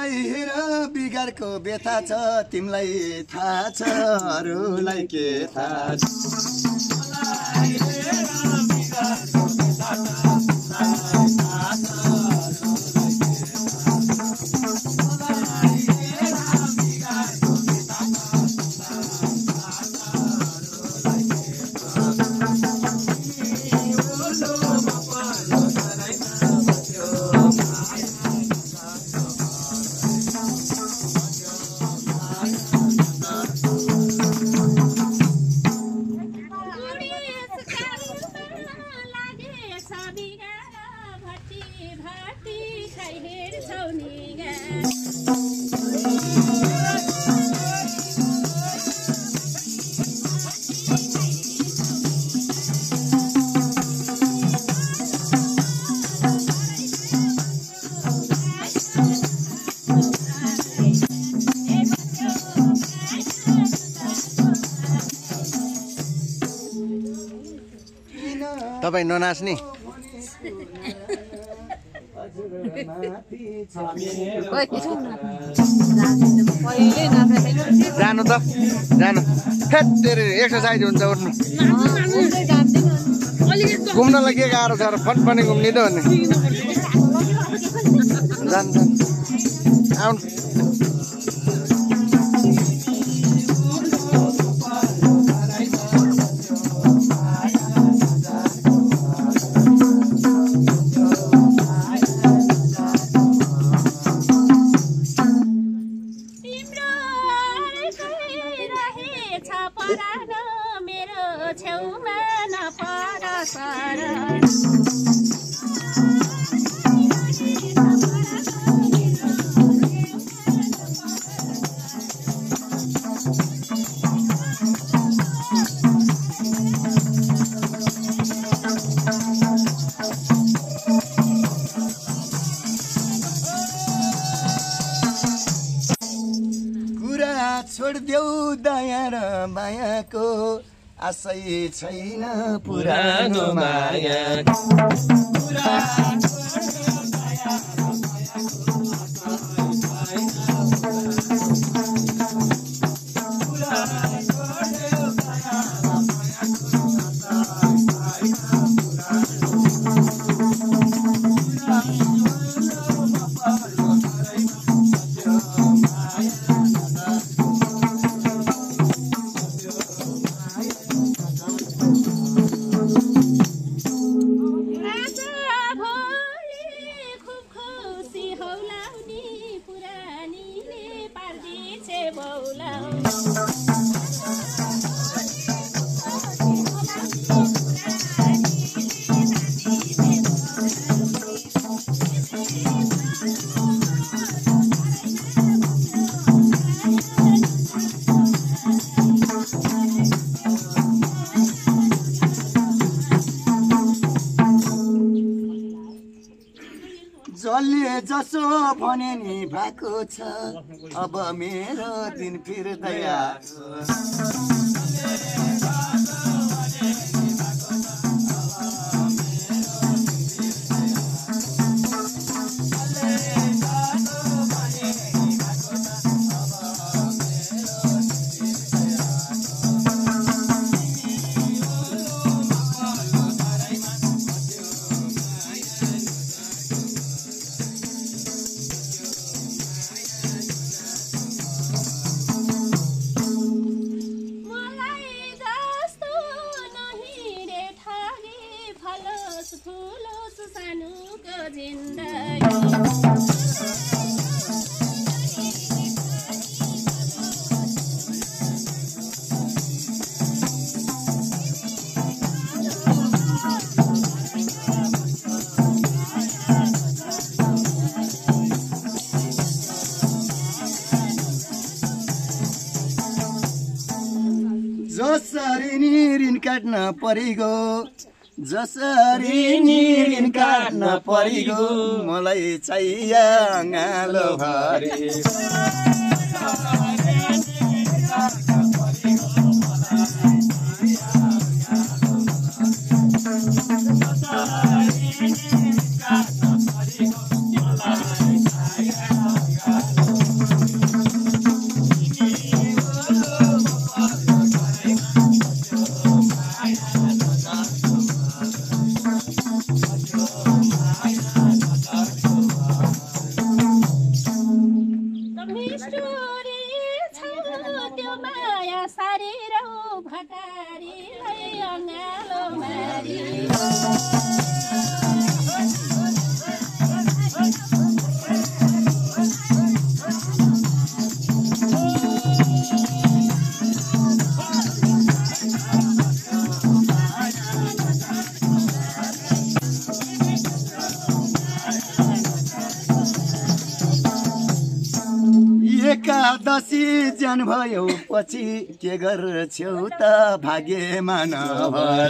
मलाई हेर बिगारको व्यथा छ तिमीलाई थाहा छ अरूलाई के थाहा छ मलाई हेर बिगारको व्यथा छ तिमीलाई थाहा छ तपाईं ननाच्ने जानु त जानु फेरि एक्सर्साइज हुन्छ उठ्नु घुम्नलाई के गाह्रो छ र फटफनी घुम्ने त भन्ने जानु आउनु छोडिदेऊ दया र मायाको आशै छैन पुरानो माया जसले जसो भने नि भएको छ अब मेरो दिन फिर्दै आयो जसरी नि ऋण काट्न परिगो जसरी नि ऋण काट्न परिगो मलाई चाहियो गालो भरि एकादशी ज्यान भयो पछि के गर्छौ त भाग्यमा नभए